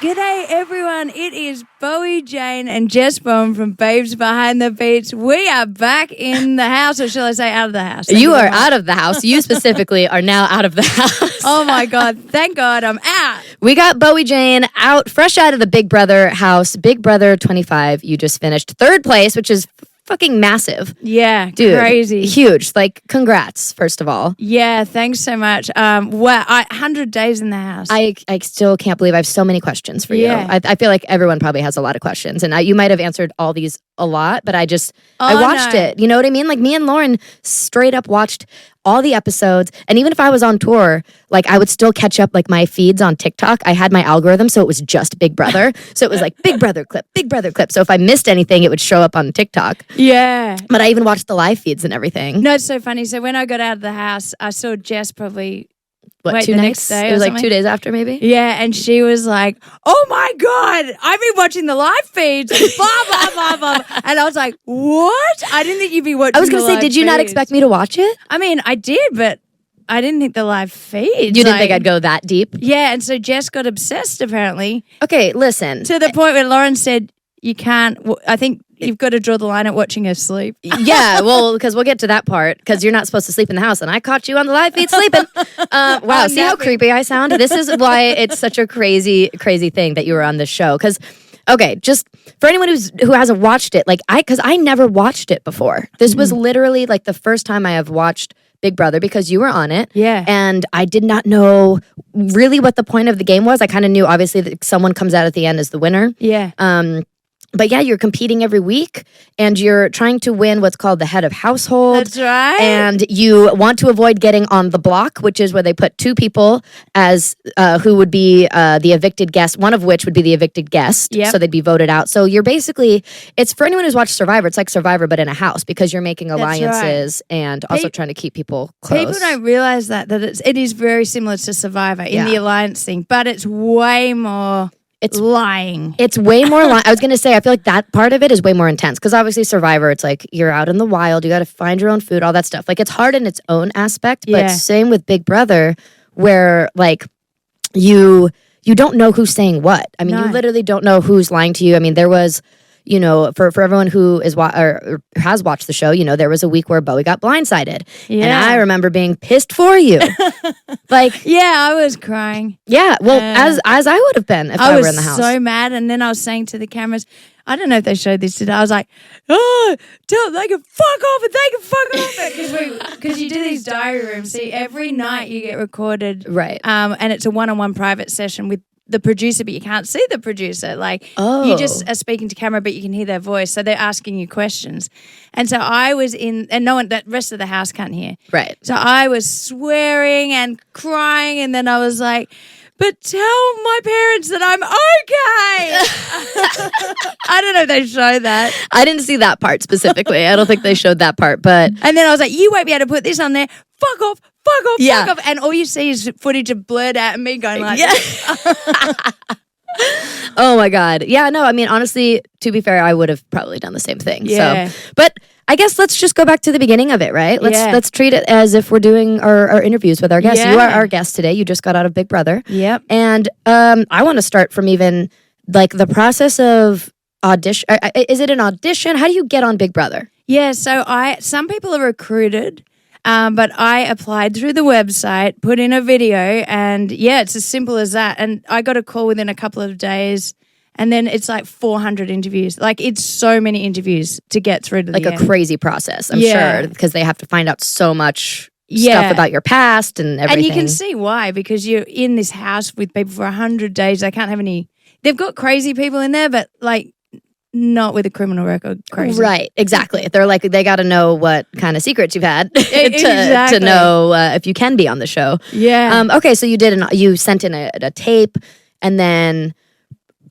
G'day everyone, it is Bowie, Jane and Jess Bowen from Babes Behind the Beats. We are back in the house, or shall I say out of the house? You are out of the house. You specifically are now out of the house. Oh my God, thank God I'm out. We got Bowie Jane out, fresh out of the Big Brother house. Big Brother 25, you just finished third place, which is fucking massive. Yeah, dude, crazy. Huge. Like, congrats, first of all. Yeah, thanks so much. 100 days in the house. I still can't believe I have so many questions for you. I feel like everyone probably has a lot of questions, and you might have answered all these a lot, but I watched it. You know what I mean? Like, me and Lauren straight up watched all the episodes, and even if I was on tour, like, I would still catch up, like, my feeds on TikTok. I had my algorithm, so it was just Big Brother. So it was like Big Brother clip, Big Brother clip. So if I missed anything, it would show up on TikTok. Yeah. But I even watched the live feeds and everything. No, it's so funny. So when I got out of the house, I saw Jess probably... What, 2 nights? It was like 2 days after, maybe? Yeah, and she was like, oh my God, I've been watching the live feeds, blah, blah, blah, blah. And I was like, what? I didn't think you'd be watching. I was going to say, did you not expect me to watch it? I mean, I did, but I didn't think the live feeds. You didn't think I'd go that deep? Yeah, and so Jess got obsessed, apparently. Okay, listen. To the point where Lauren said, you can't, I think you've got to draw the line at watching her sleep. Yeah, well, because we'll get to that part, because you're not supposed to sleep in the house, and I caught you on the live feed sleeping. Wow, see how creepy I sound? This is why it's such a crazy, crazy thing that you were on this show. Because, okay, just for anyone who hasn't watched it, like, because I never watched it before. This was literally like the first time I have watched Big Brother because you were on it. Yeah. And I did not know really what the point of the game was. I kind of knew, obviously, that someone comes out at the end as the winner. Yeah. But yeah, you're competing every week, and you're trying to win what's called the head of household. That's right. And you want to avoid getting on the block, which is where they put 2 people as who would be the evicted guest, one of which would be the evicted guest. Yep. So they'd be voted out. So you're basically, it's for anyone who's watched Survivor, it's like Survivor, but in a house, because you're making alliances and also trying to keep people close. People don't realize that it is very similar to Survivor in the alliance thing, but it's way more... It's lying. It's way more lying. I was going to say, I feel like that part of it is way more intense. Because obviously Survivor, it's like you're out in the wild. You got to find your own food, all that stuff. Like, it's hard in its own aspect. But same with Big Brother, where like you don't know who's saying what. I mean, you literally don't know who's lying to you. I mean, there was... You know, for everyone who is or has watched the show, you know, there was a week where Bowie got blindsided. Yeah. And I remember being pissed for you. Like, yeah, I was crying. Yeah, well, as I would have been if I were in the house. I was so mad, and then I was saying to the cameras, I don't know if they showed this today. I was like, oh, tell them they can fuck off and they can fuck off. Because you do these diary rooms. See, every night you get recorded. Right. And it's a one-on-one private session with the producer, but you can't see the producer. Like, you just are speaking to camera, but you can hear their voice. So they're asking you questions. And so I was and no one, that rest of the house can't hear. Right. So I was swearing and crying, and then I was like, but tell my parents that I'm okay. I don't know if they show that. I didn't see that part specifically. I don't think they showed that part, but. And then I was like, you won't be able to put this on there. Fuck off. Fuck off, fuck off. And all you see is footage of blurred out and me going like, oh my God. Yeah, no, I mean, honestly, to be fair, I would have probably done the same thing. Yeah. So, but I guess let's just go back to the beginning of it, right? Let's treat it as if we're doing our interviews with our guests. Yeah. You are our guest today. You just got out of Big Brother. Yep. And I want to start from even like the process of audition. Is it an audition? How do you get on Big Brother? Yeah, so some people are recruited. But I applied through the website, put in a video, and it's as simple as that. And I got a call within a couple of days, and then it's like 400 interviews. Like, it's so many interviews to get through to the end. Like a crazy process, I'm sure, because they have to find out so much stuff about your past and everything. And you can see why, because you're in this house with people for 100 days. They can't have any... They've got crazy people in there, but like... Not with a criminal record, crazy. Right, exactly. They're like, they got to know what kind of secrets you've had exactly. to know if you can be on the show. Yeah. Okay, so you sent in a tape, and then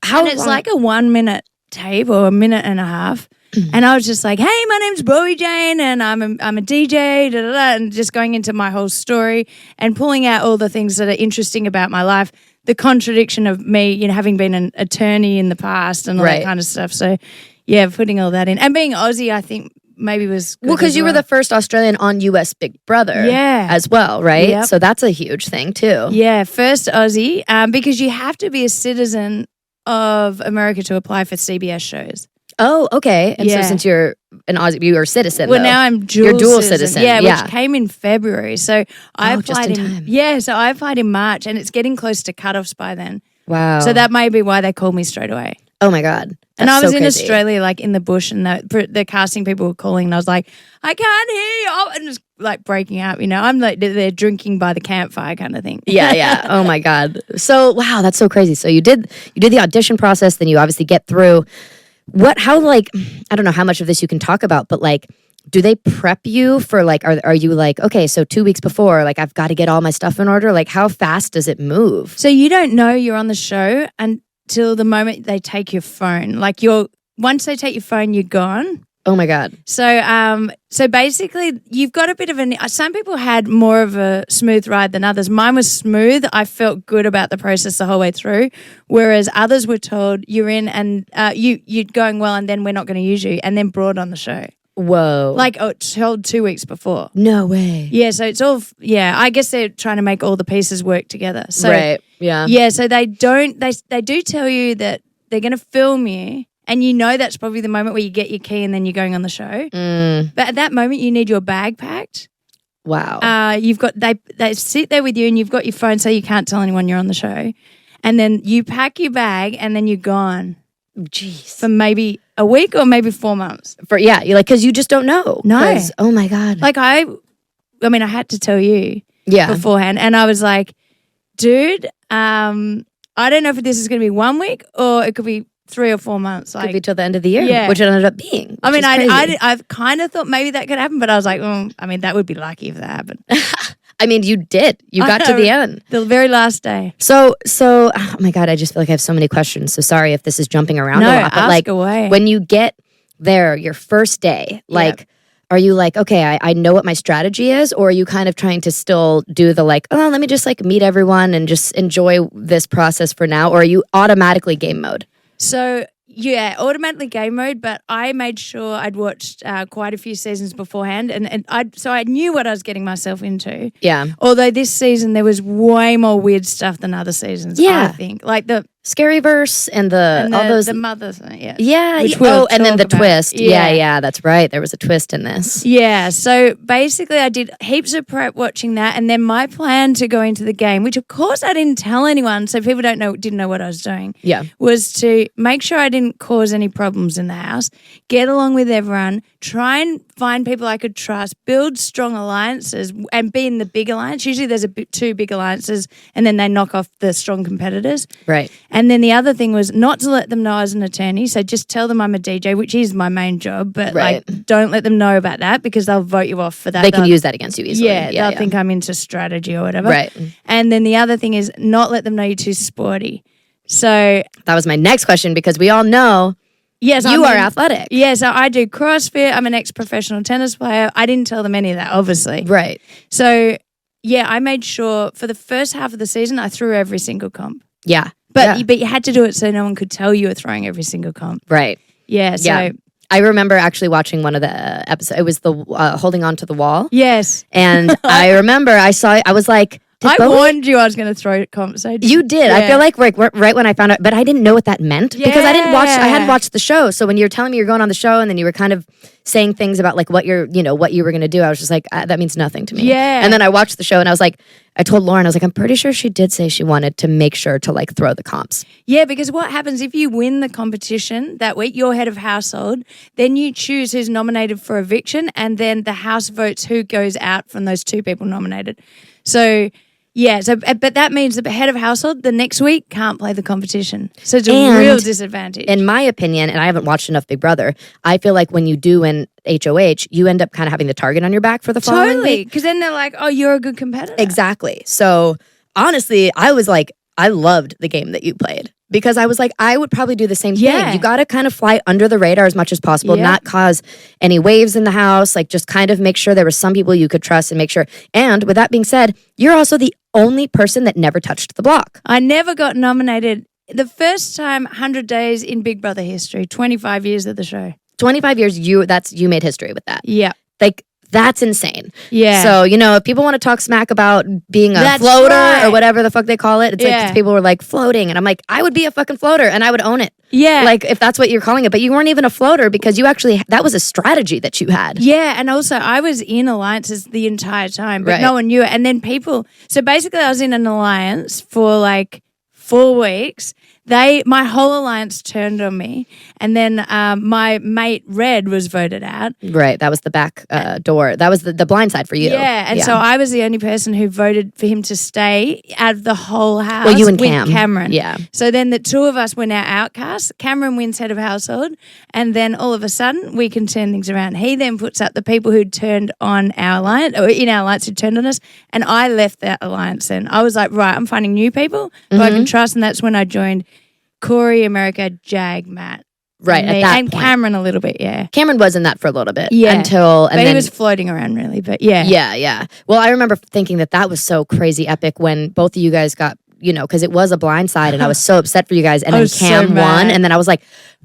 how? And it's like a 1 minute tape or a minute and a half, and I was just like, "Hey, my name's Bowie Jane, and I'm a DJ," and just going into my whole story and pulling out all the things that are interesting about my life. The contradiction of me, you know, having been an attorney in the past and all that kind of stuff. So, yeah, putting all that in. And being Aussie, I think maybe was good. Well, because you were the first Australian on US Big Brother as well, right? Yep. So that's a huge thing too. Yeah, first Aussie, because you have to be a citizen of America to apply for CBS shows. Oh, okay. And so since you're an Aussie, you are a citizen. Well, now I'm You're dual citizen. Yeah, which came in February. So I applied time. so I applied in March, and it's getting close to cutoffs by then. Wow. So that may be why they called me straight away. Oh my God. And I was in crazy. Australia, like in the bush, and the casting people were calling, and I was like, I can't hear you, and just like breaking out. I'm like they're drinking by the campfire kind of thing. Yeah. Oh my God. So wow, that's so crazy. So you did the audition process, then you obviously get through. How like, I don't know how much of this you can talk about, but like, do they prep you for like, are you like, okay, so 2 weeks before, like I've got to get all my stuff in order? Like how fast does it move? So you don't know you're on the show until the moment they take your phone. Like once they take your phone, you're gone. Oh my God. So basically you've got a bit of some people had more of a smooth ride than others. Mine was smooth. I felt good about the process the whole way through, whereas others were told you're in and you're going well, and then we're not going to use you, and then brought on the show. Whoa. Like told 2 weeks before. No way. Yeah, so it's all I guess they're trying to make all the pieces work together. So right. Yeah. Yeah, so they do tell you that they're going to film you. And that's probably the moment where you get your key and then you're going on the show. But at that moment, you need your bag packed. Wow. You've got they sit there with you, and you've got your phone, so you can't tell anyone you're on the show. And then you pack your bag, and then you're gone. Jeez. For maybe a week or maybe 4 months. You're like, because you just don't know. No. Oh my God. Like I had to tell you beforehand, and I was like, dude, I don't know if this is going to be 1 week or it could be 3 or 4 months. Could be till the end of the year, which it ended up being. I kind of thought maybe that could happen, but I was like, that would be lucky if that happened. I mean, you did. You got to the end. The very last day. So, oh my God, I just feel like I have so many questions. So sorry if this is jumping around a lot. But ask away. When you get there, your first day, are you like, okay, I know what my strategy is? Or are you kind of trying to still do the like, let me just like meet everyone and just enjoy this process for now? Or are you automatically game mode? So, automatically game mode, but I made sure I'd watched quite a few seasons beforehand, and I knew what I was getting myself into. Yeah. Although this season there was way more weird stuff than other seasons, I think. Like the Scaryverse and all those the mother thing, yeah. And then the twist. Yeah, that's right. There was a twist in this. Yeah. So basically, I did heaps of prep watching that, and then my plan to go into the game, which of course I didn't tell anyone, so people didn't know what I was doing. Yeah, was to make sure I didn't cause any problems in the house, get along with everyone, try and find people I could trust, build strong alliances, and be in the big alliance. Usually, there's two big alliances, and then they knock off the strong competitors. Right. And then the other thing was not to let them know I was an attorney. So just tell them I'm a DJ, which is my main job. But don't let them know about that, because they'll vote you off for that. They can use that against you easily. Yeah, they'll think I'm into strategy or whatever. Right. And then the other thing is not let them know you're too sporty. So that was my next question, because we all know you are athletic. Yeah, so I do CrossFit. I'm an ex-professional tennis player. I didn't tell them any of that, obviously. Right. So, I made sure for the first half of the season, I threw every single comp. Yeah. But you had to do it so no one could tell you were throwing every single comp. Right. Yeah. So I remember actually watching one of the episodes. It was the holding on to the wall. Yes. And I remember I was like, I warned you I was going to throw comps. You did. Yeah. I feel like right when I found out, but I didn't know what that meant because I hadn't watched the show. So when you were telling me you're going on the show and then you were kind of saying things about like what you were going to do, I was just like, that means nothing to me. Yeah. And then I watched the show and I was like, I told Lauren, I was like, I'm pretty sure she did say she wanted to make sure to like throw the comps. Yeah, because what happens if you win the competition that week, you're head of household, then you choose who's nominated for eviction, and then the house votes who goes out from those two people nominated. So, but that means the head of household the next week can't play the competition. So it's a real disadvantage. In my opinion, and I haven't watched enough Big Brother, I feel like when you do an HOH, you end up kind of having the target on your back for the following week. Because then they're like, oh, you're a good competitor. Exactly. So honestly, I was like, I loved the game that you played. Because I was like, I would probably do the same thing. You got to kind of fly under the radar as much as possible, not cause any waves in the house, like just kind of make sure there were some people you could trust and make sure. And with that being said, you're also the only person that never touched the block. I never got nominated. The first time, 100 days in Big Brother history, 25 years of the show. 25 years, you made history with that. Yeah. Like, That's insane. Yeah. So, if people want to talk smack about being a floater or whatever the fuck they call it, it's like 'cause people were like floating. And I'm like, I would be a fucking floater and I would own it. Yeah. Like if that's what you're calling it. But you weren't even a floater because that was a strategy that you had. Yeah. And also I was in alliances the entire time, but no one knew it. And then so basically I was in an alliance for like 4 weeks. My whole alliance turned on me, and then my mate Red was voted out. Right, that was the back door. That was the blind side for you. Yeah, and so I was the only person who voted for him to stay out of the whole house. Well, you and with Cameron. Yeah. So then the two of us were now outcasts. Cameron wins head of household, and then all of a sudden we can turn things around. He then puts up the people who turned on our alliance, or in our alliance who turned on us, and I left that alliance. Then I was like, right, I'm finding new people who I can trust, and that's when I joined Corey, America, Jag, Matt. Right, at that and point. Cameron a little bit, yeah. Cameron was in that for a little bit. Yeah. But he was floating around really, but yeah. Yeah. Well, I remember thinking that was so crazy epic when both of you guys got, because it was a blind side and I was so upset for you guys. And then Cam won. And then I was like,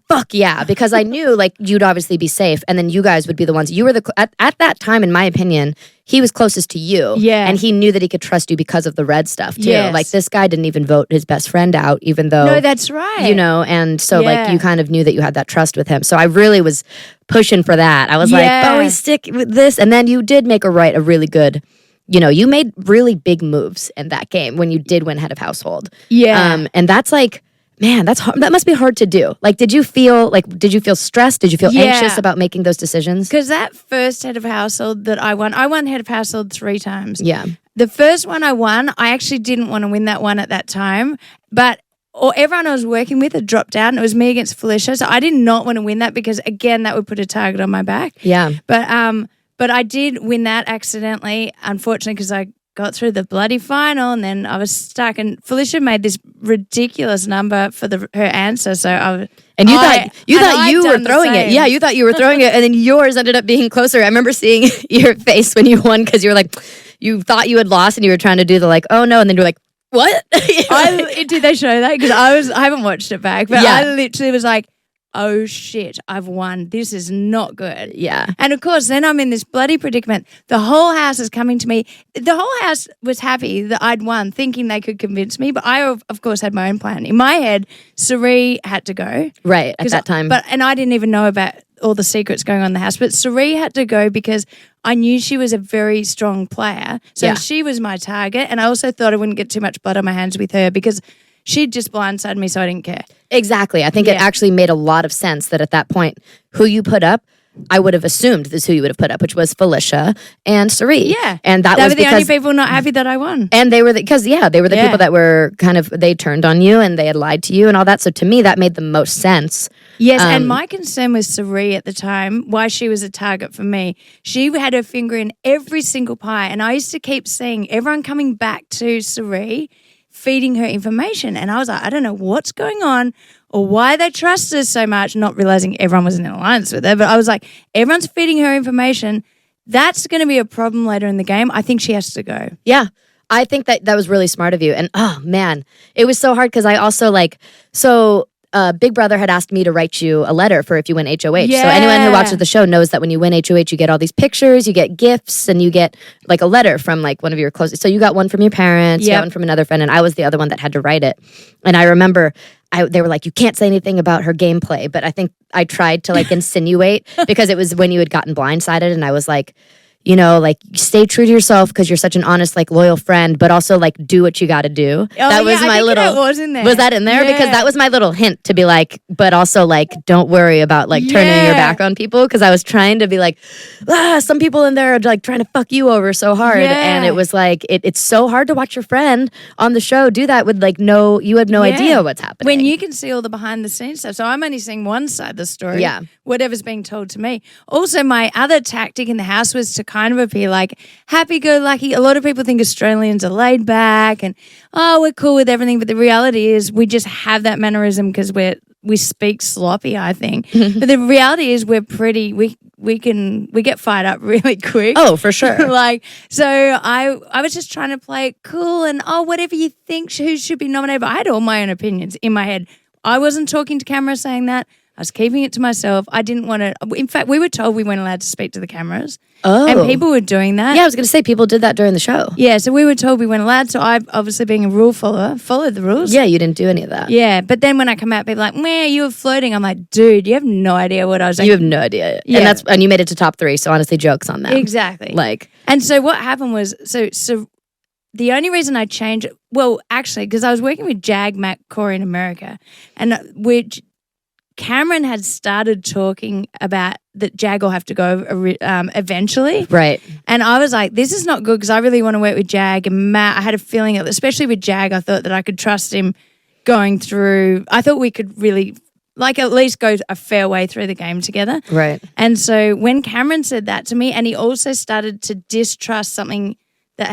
fuck yeah, because I knew like you'd obviously be safe and then you guys would be the ones. You were at that time, in my opinion, he was closest to you. Yeah. And he knew that he could trust you because of the Red stuff too. Yes. Like this guy didn't even vote his best friend out, even though. No, that's right. And so like you kind of knew that you had that trust with him. So I really was pushing for that. I was like, Bowie, stick with this. And then you did make a really good, you made really big moves in that game when you did win head of household. Yeah. And that's like, man, that's hard. That must be hard to do. Like, did you feel stressed? Did you feel anxious about making those decisions? Because that first head of household that I won head of household 3 times. Yeah. The first one I won, I actually didn't want to win that one at that time, but everyone I was working with had dropped out and it was me against Felicia. So I did not want to win that because, again, that would put a target on my back. Yeah. But I did win that accidentally, unfortunately, because I got through the bloody final and then I was stuck. And Felicia made this ridiculous number for her answer. So you thought you were throwing it. Yeah, you thought you were throwing it, and then yours ended up being closer. I remember seeing your face when you won because you were like, you thought you had lost and you were trying to do the like, oh no, and then you're like, what? Did they show that? Because I haven't watched it back, but I literally was like, oh shit, I've won. This is not good. Yeah. And of course, then I'm in this bloody predicament. The whole house is coming to me. The whole house was happy that I'd won, thinking they could convince me. But I, of course, had my own plan. In my head, Sari had to go. Right, at that time. And I didn't even know about all the secrets going on in the house. But Sari had to go because I knew she was a very strong player. So she was my target. And I also thought I wouldn't get too much blood on my hands with her because she'd just blindsided me, so I didn't care. Exactly. I think it actually made a lot of sense that at that point, who you put up, I would have assumed this is who you would have put up, which was Felicia and Sari. Yeah. And they were the only people not happy that I won. And they were the people that were kind of, they turned on you and they had lied to you and all that. So to me, that made the most sense. Yes, and my concern with Sari at the time, why she was a target for me, she had her finger in every single pie. And I used to keep seeing everyone coming back to Sari, feeding her information. And I was like, I don't know what's going on or why they trust her so much, not realizing everyone was in an alliance with her. But I was like, everyone's feeding her information. That's going to be a problem later in the game. I think she has to go. Yeah. I think that was really smart of you. And oh man, it was so hard because I also Big Brother had asked me to write you a letter for if you win HOH. Yeah. So anyone who watches the show knows that when you win HOH, you get all these pictures, you get gifts, and you get like a letter from like one of your closest. So you got one from your parents, you got one from another friend, and I was the other one that had to write it. And I remember they were like, you can't say anything about her gameplay, but I think I tried to like insinuate because it was when you had gotten blindsided, and I was like, stay true to yourself because you're such an honest, like, loyal friend, but also, like, do what you got to do. Oh, that was my little. That was in there. Was that in there? Yeah. Because that was my little hint to be like, but also, like, don't worry about, like, turning your back on people because I was trying to be like, some people in there are, like, trying to fuck you over so hard. Yeah. And it was like, it's so hard to watch your friend on the show do that with, like, you have no idea what's happening. When you can see all the behind the scenes stuff. So I'm only seeing one side of the story. Yeah. Whatever's being told to me. Also, my other tactic in the house was to kind of appear like happy-go-lucky. A lot of people think Australians are laid back and, we're cool with everything. But the reality is we just have that mannerism because we speak sloppy, I think. But the reality is we're pretty, we get fired up really quick. Oh, for sure. So I was just trying to play it cool and, whatever you think who should be nominated. But I had all my own opinions in my head. I wasn't talking to camera saying that. I was keeping it to myself. I didn't want to. In fact, we were told we weren't allowed to speak to the cameras. Oh. And people were doing that. Yeah, I was going to say people did that during the show. Yeah, so we were told we weren't allowed. So I, obviously being a rule follower, followed the rules. Yeah, you didn't do any of that. Yeah, but then when I come out, people are like, "Meh, you were floating." I'm like, "Dude, you have no idea what I was." You have no idea. Yeah. And you made it to top 3. So honestly, jokes on that. Exactly. And so what happened was, so the only reason I changed, well, actually, because I was working with Jag, Matt, Corey in America, and Cameron had started talking about that Jag will have to go eventually. Right. And I was like, this is not good because I really want to work with Jag and Matt. I had a feeling, especially with Jag, I thought that I could trust him going through. I thought we could really, at least go a fair way through the game together. Right. And so when Cameron said that to me, and he also started to distrust something that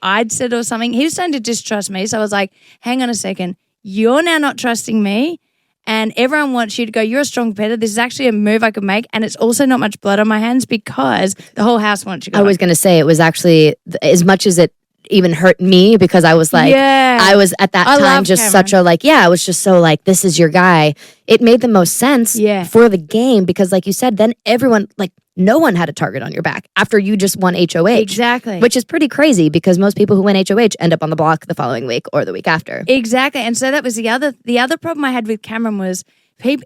I'd said or something, he was starting to distrust me. So I was like, hang on a second, you're now not trusting me. And everyone wants you to go, you're a strong competitor. This is actually a move I could make. And it's also not much blood on my hands because the whole house wants you to go. I was going to say it was actually, as much as it even hurt me, because I was like, I was at that time just Cameron. such a I was just so this is your guy. It made the most sense for the game because like you said, then everyone, no one had a target on your back after you just won HOH. Exactly. Which is pretty crazy because most people who win HOH end up on the block the following week or the week after. Exactly. And so that was the other problem I had with Cameron was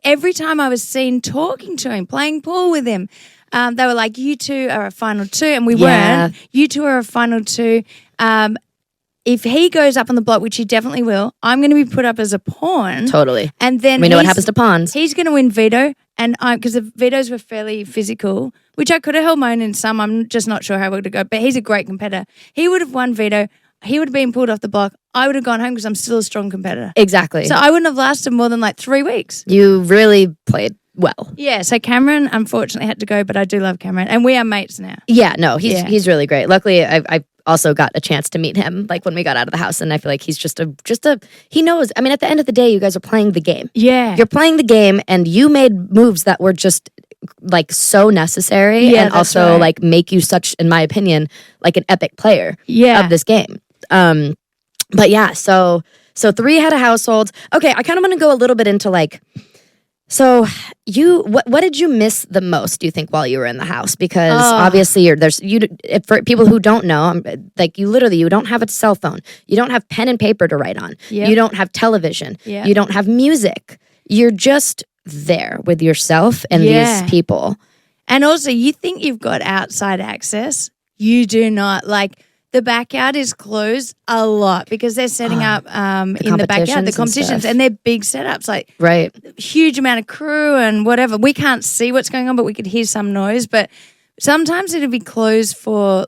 every time I was seen talking to him, playing pool with him, they were like, you two are a final 2. And we weren't. You two are a final 2. If he goes up on the block, which he definitely will, I'm going to be put up as a pawn. Totally. And then we know what happens to pawns. He's going to win veto, and because the vetoes were fairly physical, which I could have held my own in some. I'm just not sure how it would go. But he's a great competitor. He would have won veto. He would have been pulled off the block. I would have gone home because I'm still a strong competitor. Exactly. So I wouldn't have lasted more than 3 weeks. You really played well. Yeah, so Cameron unfortunately had to go, but I do love Cameron, and we are mates now. Yeah, no, he's really great. Luckily, I also got a chance to meet him when we got out of the house, and I feel like he's just a he knows. I mean, at the end of the day, you guys are playing the game. Yeah, you're playing the game, and you made moves that were just so necessary, and also make you such, in my opinion, an epic player of this game. But yeah, so 3 had a household. Okay, I kind of want to go a little bit into so what did you miss the most, do you think, while you were in the house? Because obviously for people who don't know, you don't have a cell phone. You don't have pen and paper to write on. Yep. You don't have television. Yep. You don't have music. You're just there with yourself and these people. And also, you think you've got outside access. You do not. The backyard is closed a lot because they're setting up in the backyard, the competitions, and they're big setups, huge amount of crew and whatever. We can't see what's going on, but we could hear some noise. But sometimes it'll be closed for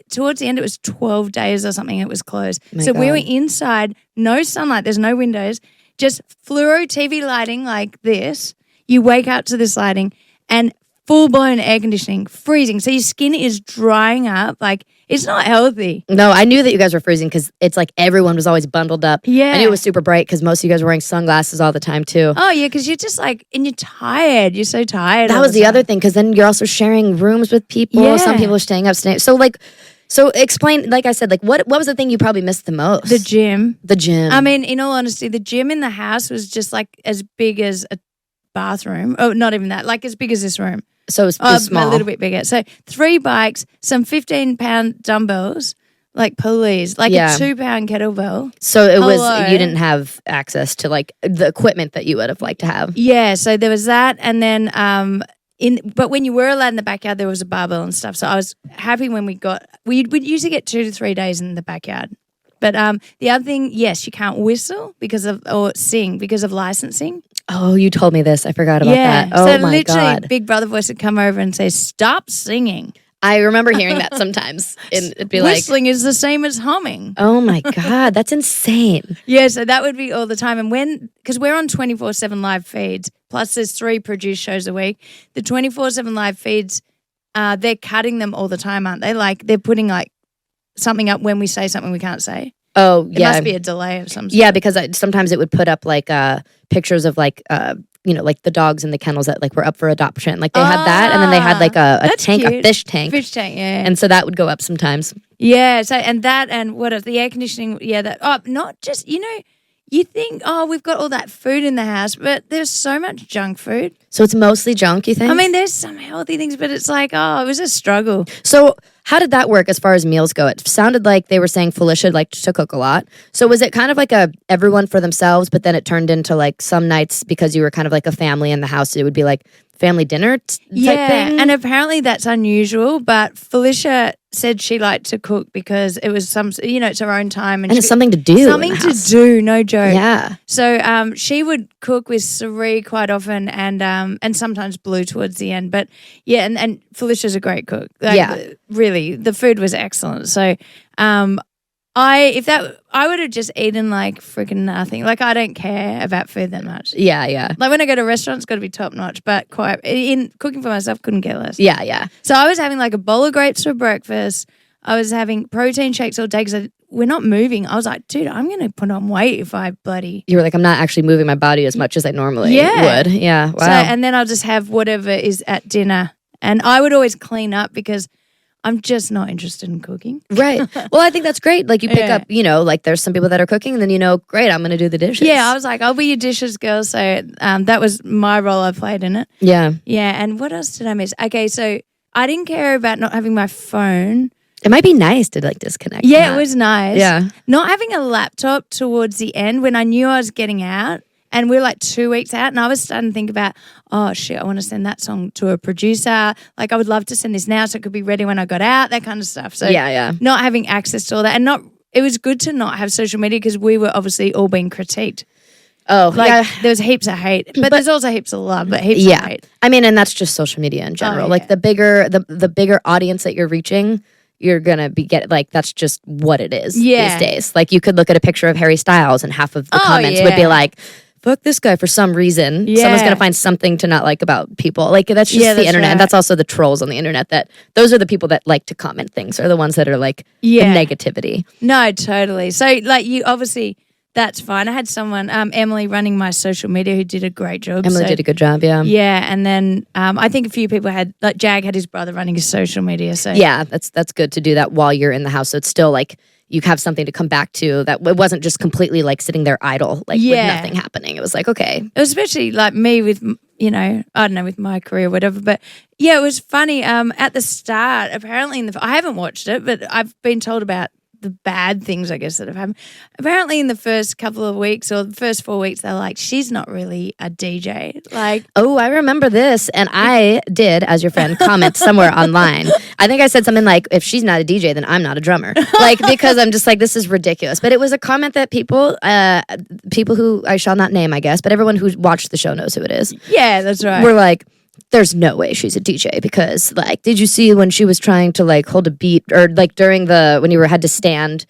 towards the end, it was 12 days or something. It was closed. We were inside, no sunlight, there's no windows, just fluoro TV lighting like this. You wake up to this lighting and full-blown air conditioning, freezing. So your skin is drying up. It's not healthy. No, I knew that you guys were freezing because it's everyone was always bundled up. Yeah. I knew it was super bright because most of you guys were wearing sunglasses all the time too. Oh, yeah, because you're just and you're tired. You're so tired. That was the other thing because then you're also sharing rooms with people. Yeah. Some people are staying up. So explain, like I said, what was the thing you probably missed the most? The gym. The gym. I mean, in all honesty, the gym in the house was just as big as a bathroom. Oh, not even that. As big as this room. So it was small. A little bit bigger. So 3 bikes, some 15-pound dumbbells, pulleys, a 2-pound kettlebell. So it was, you didn't have access to the equipment that you would have liked to have. Yeah, so there was that, and then but when you were allowed in the backyard, there was a barbell and stuff. So I was happy when we'd usually get 2 to 3 days in the backyard. But the other thing, yes, you can't whistle or sing because of licensing. Oh, you told me this. I forgot about that. Oh, so my God. literally, Big Brother voice would come over and say, "Stop singing." I remember hearing that sometimes. It'd be whistling is the same as humming. Oh my God, that's insane. Yeah, so that would be all the time. And because we're on 24/7 live feeds, plus there's 3 produced shows a week, the 24/7 live feeds, they're cutting them all the time, aren't they? They're putting something up when we say something we can't say. Oh, yeah. It must be a delay of some sort. Yeah, because sometimes it would put up pictures of the dogs in the kennels that were up for adoption. They had that, and then they had a tank, cute. a fish tank. Fish tank, yeah. And so that would go up sometimes. Yeah, so and what else? The air conditioning, not just, you think, oh, we've got all that food in the house, but there's so much junk food. So it's mostly junk, you think? I mean, there's some healthy things, but it's like, oh, it was a struggle. So how did that work as far as meals go? It sounded like they were saying Felicia liked to cook a lot. So was it kind of like a everyone for themselves, but then it turned into like some nights because you were kind of like a family in the house, it would be like family dinner type thing? And apparently that's unusual, but Felicia said she liked to cook because it was it's her own time. And it's something to do. Something to do, no joke. Yeah. So she would cook with Sari quite often and sometimes Blue towards the end. But yeah, and Felicia's a great cook. Like, really, the food was excellent. So I would have just eaten like freaking nothing. Like I don't care about food that much. Yeah. Like when I go to a restaurant, it's got to be top notch. But in cooking for myself, couldn't care less. Yeah. So I was having like a bowl of grapes for breakfast. I was having protein shakes all day because we're not moving. I was like, dude, I'm going to put on weight if I bloody... You were like, I'm not actually moving my body as much as I normally would. Yeah, wow. So, and then I'll just have whatever is at dinner. And I would always clean up because I'm just not interested in cooking. Right. Well, I think that's great. Like you pick up, like there's some people that are cooking and then, great, I'm going to do the dishes. Yeah, I was like, I'll be your dishes girl. So that was my role I played in it. Yeah. Yeah, and what else did I miss? Okay, so I didn't care about not having my phone. It might be nice to like disconnect. Yeah, it was nice. Yeah. Not having a laptop towards the end when I knew I was getting out. And we're like 2 weeks out and I was starting to think about, oh shit, I want to send that song to a producer. Like I would love to send this now so it could be ready when I got out, that kind of stuff. So not having access to all that and it was good to not have social media because we were obviously all being critiqued. Oh, like there was heaps of hate, but there's also heaps of love, but heaps of hate. I mean, and that's just social media in general. Like the bigger audience that you're reaching, you're gonna that's just what it is these days. Like you could look at a picture of Harry Styles and half of the comments would be like, fuck this guy for some reason. Yeah. Someone's going to find something to not like about people. Like, that's just the internet. Right. And that's also the trolls on the internet. Those are the people that like to comment things, are the ones that are like the negativity. No, totally. So, like, you obviously, that's fine. I had someone, Emily, running my social media who did a great job. Emily did a good job, yeah. Yeah, and then I think a few people had, like, Jag had his brother running his social media. So yeah, that's good to do that while you're in the house. So it's still like, you have something to come back to, that it wasn't just completely like sitting there idle, like with nothing happening. It was like, okay. It was especially like me with, I don't know, with my career or whatever. But yeah, it was funny. At the start, apparently I haven't watched it, but I've been told about the bad things, I guess, that have happened. Apparently in the first couple of weeks or the first 4 weeks, they're like, she's not really a DJ. Like, oh, I remember this. And I did, as your friend, comment somewhere online. I think I said something like, if she's not a DJ, then I'm not a drummer. Like, because I'm just like, this is ridiculous. But it was a comment that people who I shall not name, I guess, but everyone who watched the show knows who it is. Yeah, that's right. We're like, there's no way she's a DJ because, like, did you see when she was trying to, like, hold a beat or, like, during when you had to stand,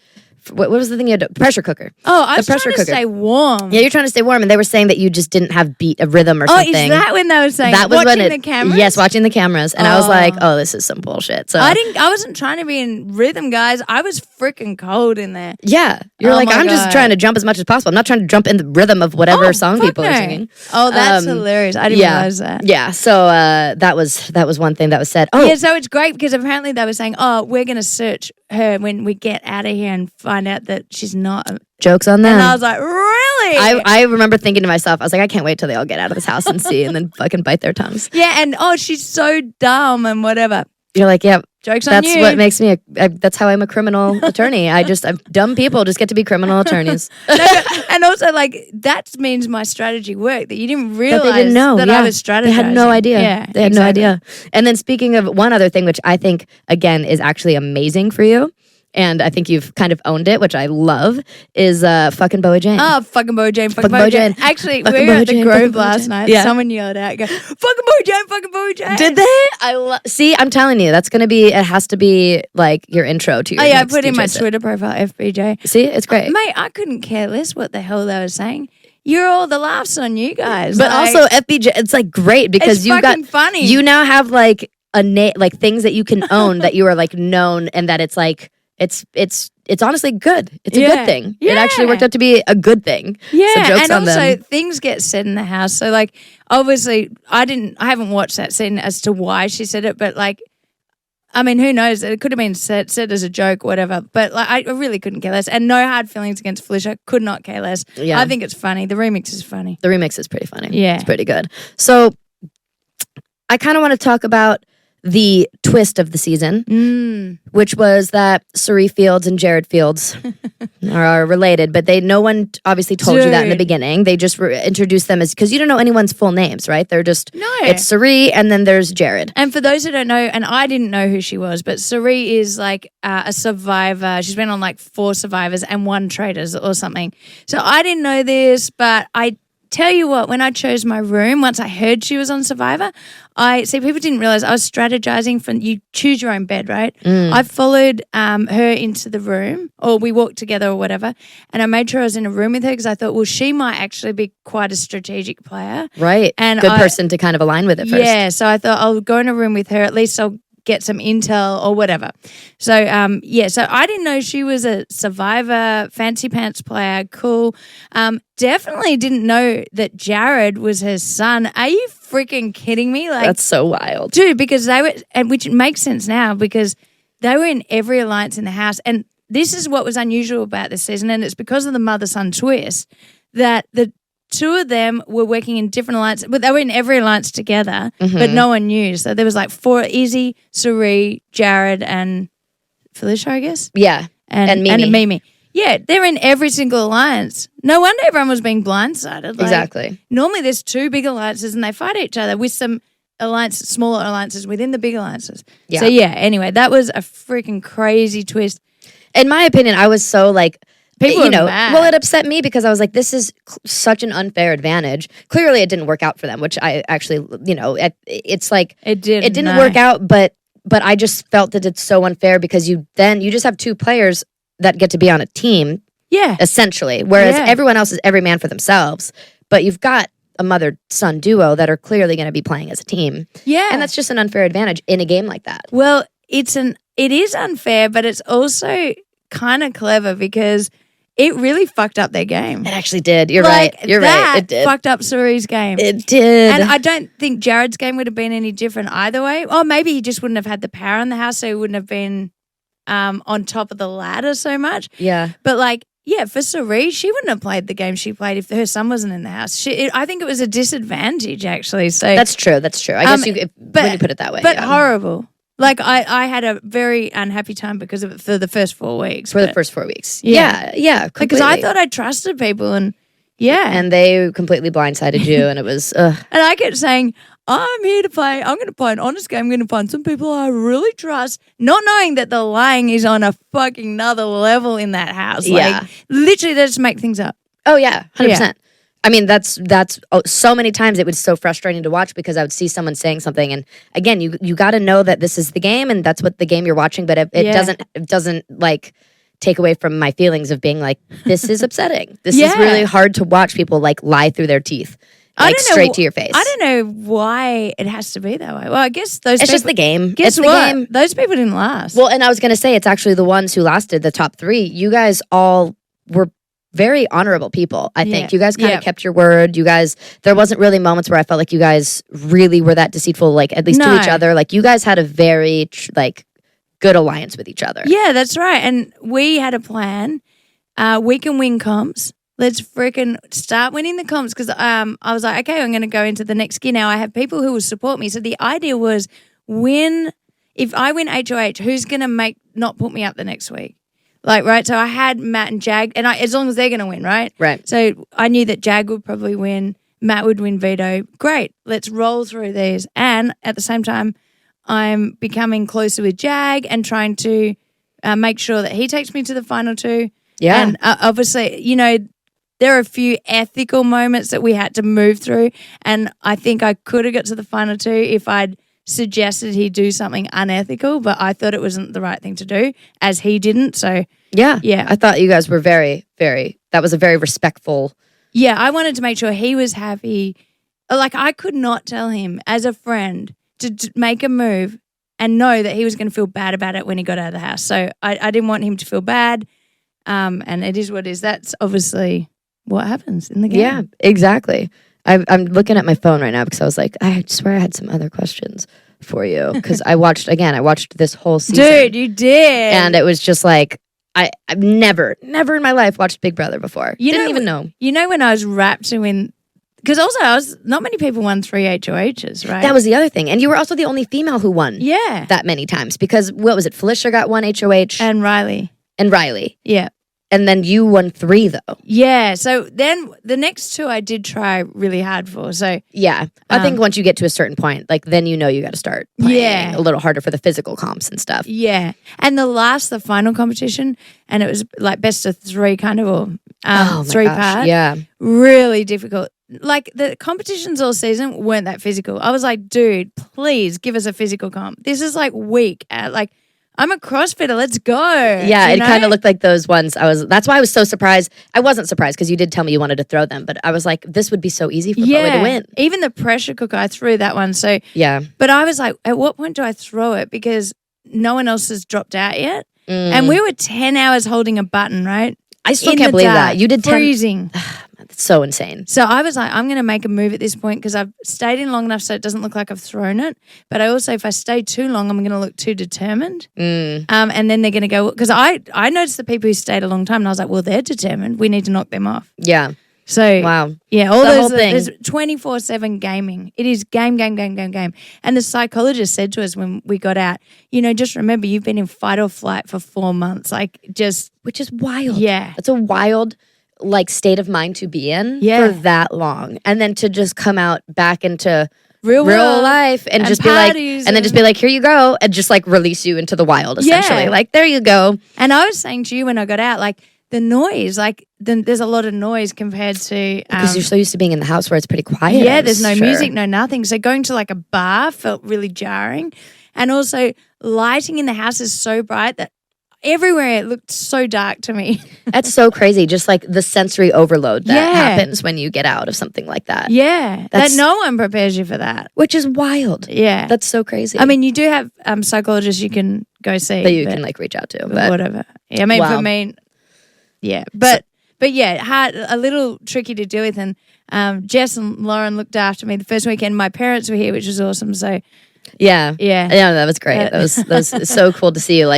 what was the thing you had to, pressure cooker? Oh, I was trying to stay warm. Yeah, you're trying to stay warm, and they were saying that you just didn't have a rhythm or something. Oh, is that when they were saying that was watching the cameras? Yes, watching the cameras. And I was like, oh, this is some bullshit. So I wasn't trying to be in rhythm, guys. I was freaking cold in there. Yeah. You're like, I'm just trying to jump as much as possible. I'm not trying to jump in the rhythm of whatever song people are singing. Oh, that's hilarious. I didn't realize that. Yeah. So that was one thing that was said. Oh. Yeah, so it's great because apparently they were saying, oh, we're going to search her when we get out of here and find out that she's not. Jokes on them. And I was like, really? I remember thinking to myself, I was like, I can't wait till they all get out of this house and see and then fucking bite their tongues. Yeah, and she's so dumb and whatever. You're like, yeah. Joke's on you. That's what makes me that's how I'm a criminal attorney. Dumb people just get to be criminal attorneys. And also, like, that means my strategy worked, that you didn't realize that they didn't know. I was strategizing. They had no idea. Yeah, they had no idea. And then speaking of one other thing, which I think, again, is actually amazing for you, and I think you've kind of owned it, which I love, is fucking Bowie Jane. Oh, fucking Bowie Jane, fucking Bowie Jane. Actually, we were at the Grove last night. Yeah. Someone yelled out, go, fucking Bowie Jane, fucking Bowie Jane. Did they? See, I'm telling you, that's going to be, it has to be like your intro to your I put in my Twitter profile, FBJ. See, it's great. Mate, I couldn't care less what the hell they were saying. You're all the laughs on you guys. But also FBJ, it's like great because you've got, funny. You now have like like things that you can own that you are like known and that it's like, it's honestly good. It's a good thing. Yeah. It actually worked out to be a good thing. Yeah, so jokes and on also them. Things get said in the house. So like, obviously, I haven't watched that scene as to why she said it, but like, I mean, who knows? It could have been said as a joke, whatever. But like, I really couldn't care less. And no hard feelings against Felicia. Could not care less. Yeah. I think it's funny. The remix is funny. The remix is pretty funny. Yeah. It's pretty good. So I kind of want to talk about the twist of the season, which was that Cirie Fields and Jared Fields are related, but no one obviously told you that in the beginning. They just introduced them as, because you don't know anyone's full names, right? They're just, it's Cirie and then there's Jared. And for those who don't know, and I didn't know who she was, but Cirie is like a survivor. She's been on like 4 Survivors and 1 Traitors or something. So I didn't know this, but I tell you what, when I chose my room, once I heard she was on Survivor, people didn't realize I was strategizing for, you choose your own bed, right? I followed her into the room, or we walked together or whatever, and I made sure I was in a room with her because I thought, well, she might actually be quite a strategic player. Right. And good person to kind of align with it first. Yeah, so I thought I'll go in a room with her, at least I'll get some intel or whatever. So, so I didn't know she was a Survivor, fancy pants player, cool. Definitely didn't know that Jared was her son. Are you freaking kidding me? Like, that's so wild. Dude, because they were, and which makes sense now because they were in every alliance in the house. And this is what was unusual about this season, and it's because of the mother-son twist that the 2 of them were working in different alliances, but they were in every alliance together, but no one knew. So there was like 4, Izzy, Cirie, Jared, and Felicia, I guess. Yeah, and Mimi. And Mimi. Yeah, they're in every single alliance. No wonder everyone was being blindsided. Like, exactly. Normally there's 2 big alliances and they fight each other with some smaller alliances within the big alliances. Yeah. So yeah, anyway, that was a freaking crazy twist. In my opinion, I was so like, people, mad. Well, it upset me because I was like, this is such an unfair advantage. Clearly, it didn't work out for them, which I actually, it's like it didn't work out, but I just felt that it's so unfair because you just have 2 players that get to be on a team, essentially, whereas everyone else is every man for themselves. But you've got a mother-son duo that are clearly going to be playing as a team, and that's just an unfair advantage in a game like that. Well, it is unfair, but it's also kind of clever because it really fucked up their game. It actually did. You're right. You're right. It did. Fucked up Cirie's game. It did. And I don't think Jared's game would have been any different either way. Or maybe he just wouldn't have had the power in the house, so he wouldn't have been on top of the ladder so much. Yeah. But for Cirie, she wouldn't have played the game she played if her son wasn't in the house. I think it was a disadvantage, actually. So that's true. That's true. I guess when you put it that way. But horrible. Like, I had a very unhappy time because of it for the first 4 weeks. The first 4 weeks. Yeah, completely. Because I thought I trusted people and, And they completely blindsided you and it was, ugh. And I kept saying, I'm here to play. I'm going to play an honest game. I'm going to find some people I really trust, not knowing that the lying is on a fucking another level in that house. Like, literally, they just make things up. Oh, yeah, 100%. Yeah. I mean, that's so many times it was so frustrating to watch because I would see someone saying something, and again, you got to know that this is the game and that's what the game you're watching. But it doesn't like take away from my feelings of being like, this is upsetting. This is really hard to watch people like lie through their teeth, like straight to your face. I don't know why it has to be that way. Well, I guess it's just the game. Guess it's what? The game. Those people didn't last. Well, and I was gonna say it's actually the ones who lasted, the top 3. You guys all were very honorable people. I think you guys kind of kept your word. You guys, there wasn't really moments where I felt like you guys really were that deceitful, like at least to each other. Like you guys had a very good alliance with each other. Yeah, that's right. And we had a plan. We can win comps. Let's freaking start winning the comps because I was like, okay, I'm going to go into the next gear now. I have people who will support me. So the idea was if I win HOH, who's going to not put me up the next week? Like, right, so I had Matt and Jag, and as long as they're going to win, right? Right. So I knew that Jag would probably win, Matt would win veto. Great, let's roll through these. And at the same time, I'm becoming closer with Jag and trying to make sure that he takes me to the final 2. Yeah. And obviously, there are a few ethical moments that we had to move through, and I think I could have got to the final 2 if I'd suggested he do something unethical, but I thought it wasn't the right thing to do, as he didn't. So yeah, I thought you guys were very, very. That was a very respectful. Yeah, I wanted to make sure he was happy. Like I could not tell him as a friend to make a move and know that he was going to feel bad about it when he got out of the house. So I didn't want him to feel bad. And it is what it is. That's obviously what happens in the game. Yeah, exactly. I'm looking at my phone right now because I was like, I swear I had some other questions for you because I watched this whole season. Dude, you did. And it was just like, I've never in my life watched Big Brother before. Didn't even know. You know when I was wrapped to win, because also not many people won 3 HOHs, right? That was the other thing. And you were also the only female who won that many times because, what was it? Felicia got 1 HOH. And Riley. Yeah. And then you won 3 though. Yeah. So then the next 2 I did try really hard for. So yeah, I think once you get to a certain point, like then you got to start playing a little harder for the physical comps and stuff. Yeah. And the final competition, and it was like best of 3 kind of, or 3-part. Yeah. Really difficult. Like the competitions all season weren't that physical. I was like, dude, please give us a physical comp. This is like weak. Like, I'm a CrossFitter. Let's go. Yeah, it kind of looked like those ones. That's why I was so surprised. I wasn't surprised because you did tell me you wanted to throw them, but I was like, this would be so easy for Bowie to win. Even the pressure cooker, I threw that one. So yeah, but I was like, at what point do I throw it? Because no one else has dropped out yet, and we were 10 hours holding a button, right? I still can't believe that you did 10. Freezing. That's so insane. So I was like, I'm going to make a move at this point because I've stayed in long enough so it doesn't look like I've thrown it. But I also, if I stay too long, I'm going to look too determined. And then they're going to go, because I noticed the people who stayed a long time and I was like, well, they're determined. We need to knock them off. Yeah. So, wow. Yeah, all those, whole thing. There's 24/7 gaming. It is game. And the psychologist said to us when we got out, just remember you've been in fight or flight for 4 months. Which is wild. Yeah. It's a wild state of mind to be in for that long, and then to just come out back into real life and just be like, and then just be like, here you go, and just release you into the wild essentially. There you go. And I was saying to you when I got out, the noise, there's a lot of noise compared to because you're so used to being in the house where it's pretty quiet. Yeah, there's no music, no nothing. So going to a bar felt really jarring, and also lighting in the house is so bright that everywhere it looked so dark to me. That's so crazy. Just the sensory overload that happens when you get out of something like that. Yeah. That no one prepares you for that. Which is wild. Yeah. That's so crazy. I mean, you do have psychologists you can go see. That you can reach out to. But whatever. Yeah, I mean, for me, yeah. But yeah, hard, a little tricky to deal with. And Jess and Lauren looked after me the first weekend. My parents were here, which was awesome. So yeah, that was great. That was so cool to see you.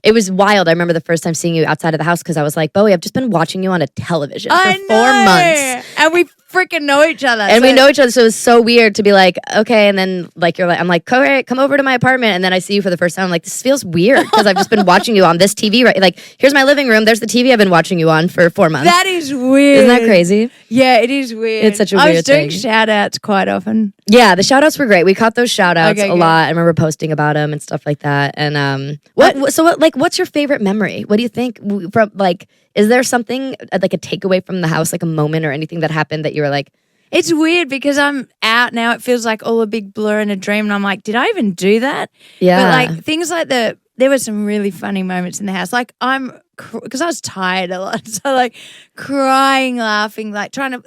It was wild. I remember the first time seeing you outside of the house because I was like, Bowie, I've just been watching you on a television for 4 months. And we freaking know each other. And we know each other, so it was so weird to be like, okay, and then you're like, I'm like, come over to my apartment, and then I see you for the first time. I'm like, this feels weird because I've just been watching you on this TV, right? Here's my living room. There's the TV I've been watching you on for 4 months. That is weird. Isn't that crazy? Yeah, it is weird. It's such a weird thing. I was doing shout outs quite often. Yeah, the shout outs were great. We caught those shout outs a lot. I remember posting about them and stuff like that. And what's your favorite memory? What do you think from is there something a takeaway from the house, a moment or anything that happened that you were like? It's weird because I'm out now. It feels like all a big blur and a dream. And I'm like, did I even do that? Yeah. But things there were some really funny moments in the house. Because I was tired a lot. So crying, laughing,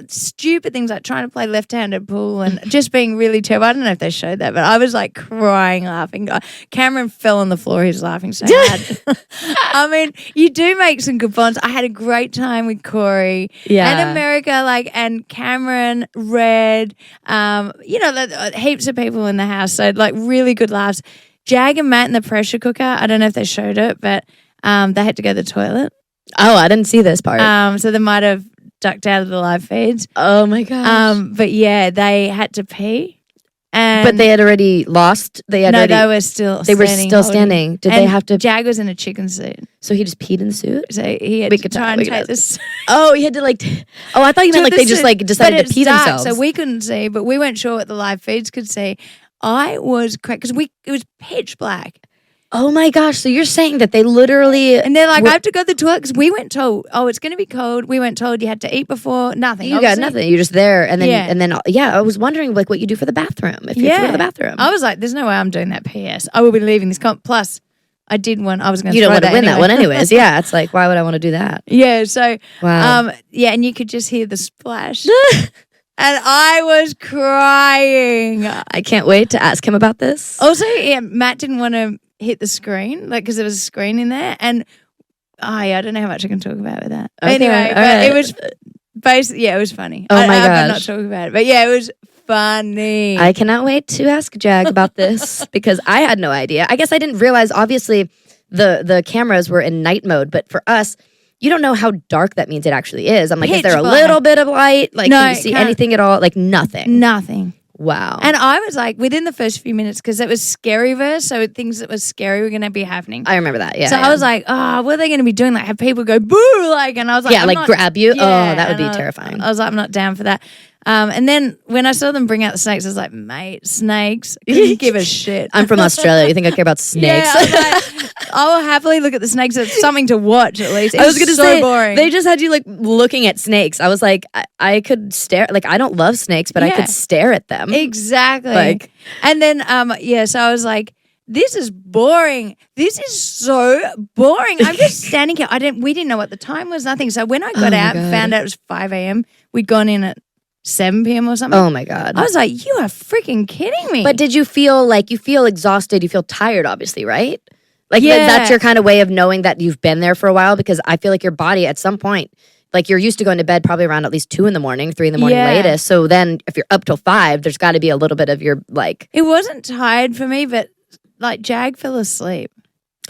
stupid things trying to play left-handed pool and just being really terrible. I don't know if they showed that, but I was crying, laughing. Cameron fell on the floor. He was laughing so hard. I mean, you do make some good bonds. I had a great time with Corey and America, and Cameron, Red, heaps of people in the house. So really good laughs. Jag and Matt in the pressure cooker. I don't know if they showed it, but they had to go to the toilet. Oh, I didn't see this part. So they might have ducked out of the live feeds. Oh my gosh. But yeah, they had to pee. But they had already lost. They were still. They were still standing. Did they have to? Jag was in a chicken suit, so he just peed in the suit. So he had to try and take this. Oh, he had to Oh, I thought you meant they just decided to pee themselves. So we couldn't see, but we weren't sure what the live feeds could see. I was cracked because it was pitch black. Oh my gosh! So you're saying that they literally and they're like, I have to go to the toilet because we weren't told. Oh, it's going to be cold. We weren't told you had to eat before. Nothing. You got nothing. You're just there, and then I was wondering what you do for the bathroom if you have to go to the bathroom. I was like, there's no way I'm doing that. P.S. I will be leaving this comp. Plus, I did one. I was going to. You don't want to win that one, anyways. Yeah, it's why would I want to do that? Yeah. So wow. And you could just hear the splash. And I was crying. I can't wait to ask him about this. Also, Matt didn't want to hit the screen, because there was a screen in there. And, I don't know how much I can talk about with that. Okay, anyway, but it was basically, it was funny. Oh my gosh. I'm not talking about it. But yeah, it was funny. I cannot wait to ask Jag about this because I had no idea. I guess I didn't realize, obviously, the cameras were in night mode, but for us, you don't know how dark that means it actually is. I'm like, is there a little bit of light? Like, can you see anything at all? Like, nothing. Nothing. Wow. And I was like, within the first few minutes, because it was Scaryverse, so things that was scary were going to be happening. I remember that, yeah. So I was like, oh, what are they going to be doing? Like, have people go, boo, like, and I was like, yeah, like grab you? Yeah, oh, that would be terrifying. I was like, I'm not down for that. And then when I saw them bring out the snakes, I was like, mate, snakes, couldn't give a shit. I'm from Australia. You think I care about snakes? Yeah, I was like, I will happily look at the snakes. It's something to watch at least. I was going to say, boring. They just had you like looking at snakes. I was like, I could stare. Like, I don't love snakes, but I could stare at them. Exactly. Like, and then, so I was like, this is boring. This is so boring. I'm just standing here. We didn't know what the time was, nothing. So when I got out and found out it was 5 a.m., we'd gone in at 7 p.m. or something. Oh my God. I was like, you are freaking kidding me. But did you feel like you feel exhausted? You feel tired, obviously, right? Like that's your kind of way of knowing that you've been there for a while, because I feel like your body at some point, like you're used to going to bed probably around at least 2 in the morning, 3 in the morning latest. So then if you're up till 5, there's got to be a little bit of your like. It wasn't tired for me, but like Jag fell asleep.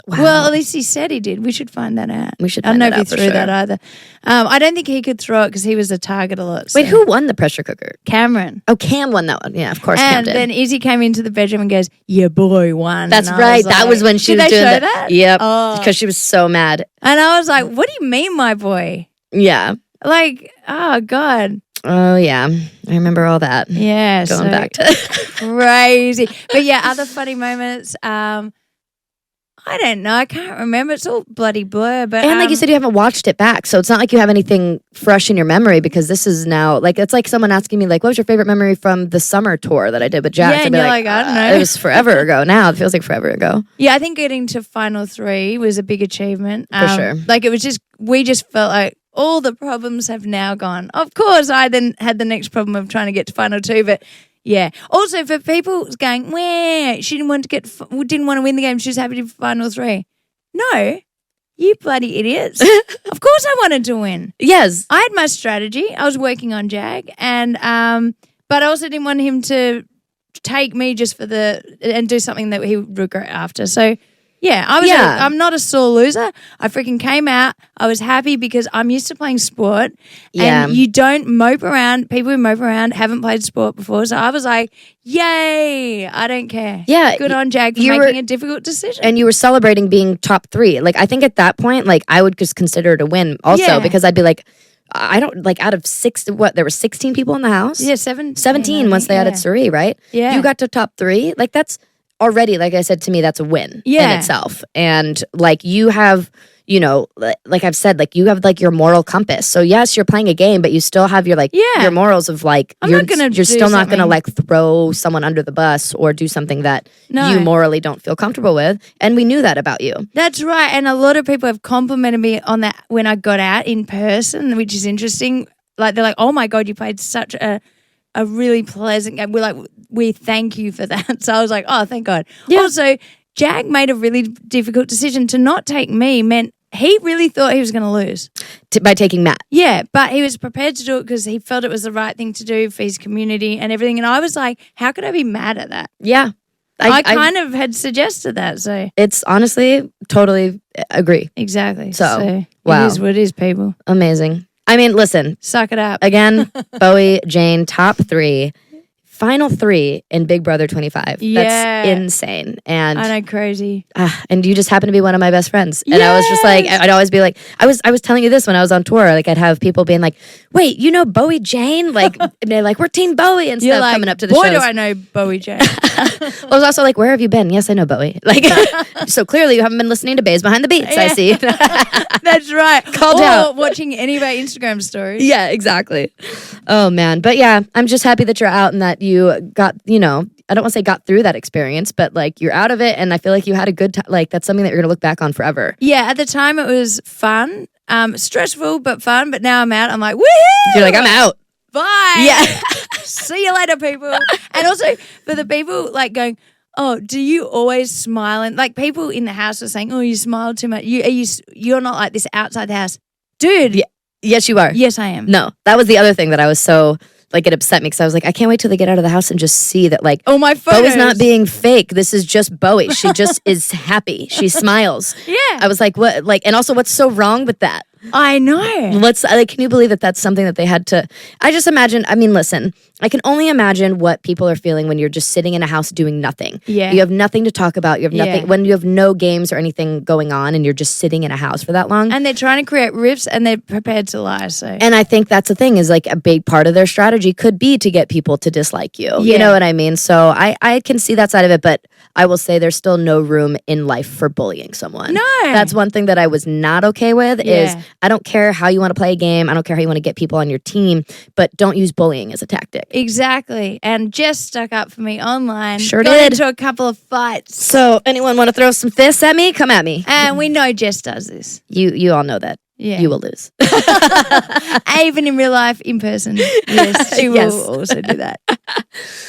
Wow. Well, at least he said he did. We should find that out. We should I don't find know that if he out for threw sure. that either. I don't think he could throw it because he was a target a lot. Wait, who won the pressure cooker? Cameron. Oh, Cam won that one. Yeah, of course Cam And did. then Izzy came into the bedroom and goes, your boy won. That's And right. was That like, was when she did was they doing show that. Yep. Oh. Because she was so mad. And I was like, what do you mean, my boy? Yeah. Like, oh, God. Oh, yeah. I remember all that. Yeah. Going back to crazy. But yeah, other funny moments. I don't know. I can't remember. It's all bloody blur. But and like you said, you haven't watched it back. So it's not like you have anything fresh in your memory, because this is now, like, it's like someone asking me, like, what was your favorite memory from the summer tour that I did with Jack? Yeah, I'd and be you're like, I don't know. It was forever ago. Now it feels like forever ago. Yeah, I think getting to Final 3 was a big achievement. For sure. Like, it was just, we just felt like all the problems have now gone. Of course, I then had the next problem of trying to get to Final 2, but yeah. Also, for people going, where she didn't want to win the game, she was happy to Final 3. No, you bloody idiots. Of course I wanted to win. Yes. I had my strategy. I was working on Jag, and but I also didn't want him to take me just for and do something that he would regret after. So yeah, I'm not a sore loser. I freaking came out. I was happy because I'm used to playing sport. Yeah. And you don't mope around. People who mope around haven't played sport before. So I was like, yay, I don't care. Yeah. Good on Jag for making a difficult decision. And you were celebrating being top 3. Like, I think at that point, like, I would just consider it a win also, because I'd be like, I don't, like, out of 6, there were 16 people in the house? Yeah, 17. 17 once they added Suri, right? Yeah. You got to top 3. Like, that's already, like I said, to me, that's a win in itself. And like, you have, you know, like I've said, like, you have like your moral compass. So yes, you're playing a game, but you still have your like your morals of like, you're still not gonna like throw someone under the bus or do something that you morally don't feel comfortable with. And we knew that about you. That's right. And a lot of people have complimented me on that when I got out in person, which is interesting. Like, they're like, oh my God, you played such a really pleasant game. We're like, we thank you for that. So I was like, oh, thank God. Yeah. Also, Jag made a really difficult decision to not take me. Meant he really thought he was going to lose. By taking Matt. Yeah, but he was prepared to do it because he felt it was the right thing to do for his community and everything. And I was like, how could I be mad at that? Yeah. I kind of had suggested that. So it's honestly totally agree. Exactly. So wow. It is what it is, people. Amazing. I mean, listen. Suck it up. Again, Bowie, Jane, top 3. Final 3 in Big Brother 25. Yeah. That's insane. And I know, crazy. And you just happen to be one of my best friends. And I was just like, I'd always be like, I was telling you this when I was on tour. Like, I'd have people being like, wait, you know Bowie Jane? Like, and they're like, we're Team Bowie and stuff, like, coming up to the shows. Boy, do I know Bowie Jane. I was also like, where have you been? Yes, I know Bowie. Like, so clearly you haven't been listening to Bays Behind the Beats, I see. That's right. Called out. Watching any of our Instagram stories. Yeah, exactly. Oh, man. But yeah, I'm just happy that you're out and that you got, you know, I don't want to say got through that experience, but like you're out of it. And I feel like you had a good time. Like, that's something that you're going to look back on forever. Yeah, at the time it was fun. Stressful, but fun. But now I'm out. I'm like, woohoo! You're like, I'm out. Bye. Yeah. See you later, people. And also for the people like going, oh, do you always smile? And like people in the house are saying, oh, you smile too much. You're not like this outside the house. Dude. Yeah. Yes, you are. Yes, I am. No, that was the other thing that I was so like it upset me because I was like, I can't wait till they get out of the house and just see that like, oh, my photos. Bowie's not being fake. This is just Bowie. She just is happy. She smiles. Yeah. I was like, what? Like, and also, what's so wrong with that? I know. Can you believe that that's something that they had to? I just imagine. I mean, listen, I can only imagine what people are feeling when you're just sitting in a house doing nothing. Yeah. You have nothing to talk about. You have nothing when you have no games or anything going on, and you're just sitting in a house for that long. And they're trying to create riffs, and they're prepared to lie. So, and I think that's the thing is like a big part of their strategy could be to get people to dislike you. Yeah. You know what I mean? So I can see that side of it, but I will say there's still no room in life for bullying someone. No. That's one thing that I was not okay with is I don't care how you want to play a game. I don't care how you want to get people on your team, but don't use bullying as a tactic. Exactly. And Jess stuck up for me online. Sure Got did. into a couple of fights. So anyone want to throw some fists at me? Come at me. And we know Jess does this. You all know that. Yeah. You will lose. Even in real life, in person. Yes, she will also do that.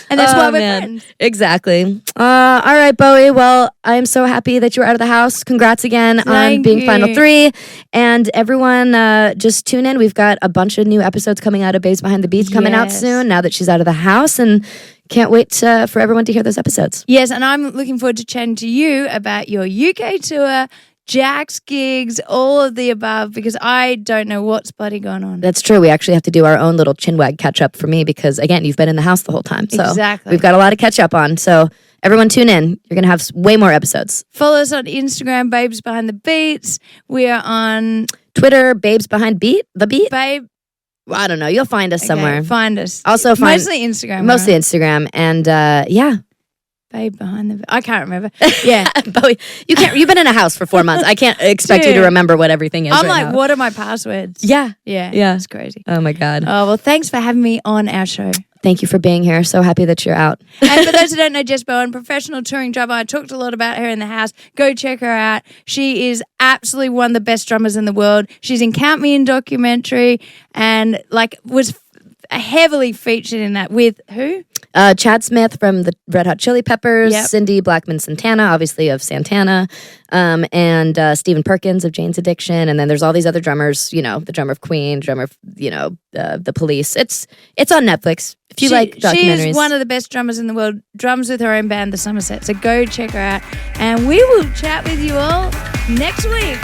And that's why we're friends. Exactly. All right, Bowie. Well, I'm so happy that you were out of the house. Congrats again on being Final 3. And everyone, just tune in. We've got a bunch of new episodes coming out of Babes Behind the Beats coming out soon now that she's out of the house. And can't wait for everyone to hear those episodes. Yes, and I'm looking forward to chatting to you about your UK tour, Jack's gigs, all of the above, because I don't know what's bloody going on. That's true. We actually have to do our own little chinwag catch up for me because, again, you've been in the house the whole time. So exactly. We've got a lot to catch up on. So everyone tune in. You're going to have way more episodes. Follow us on Instagram, Babes Behind the Beats. We are on Twitter, Babes Behind the Beat. Babe. Well, I don't know. You'll find us somewhere. Find us. Also mostly Instagram. Mostly Instagram. And Babe Behind the... I can't remember. Yeah. Bowie, you've been in a house for 4 months. I can't expect you to remember what everything is. I'm like, what are my passwords? Yeah. It's crazy. Oh my God. Oh, well, thanks for having me on our show. Thank you for being here. So happy that you're out. And for those who don't know Jess Bowen, professional touring drummer. I talked a lot about her in the house. Go check her out. She is absolutely one of the best drummers in the world. She's in Count Me In documentary and was heavily featured in that with who? Chad Smith from the Red Hot Chili Peppers, Yep. Cindy Blackman Santana, obviously of Santana, and Stephen Perkins of Jane's Addiction, and then there's all these other drummers. The drummer of Queen, drummer of the Police. It's on Netflix if you like documentaries. She is one of the best drummers in the world. Drums with her own band, The Somerset. So go check her out, and we will chat with you all next week.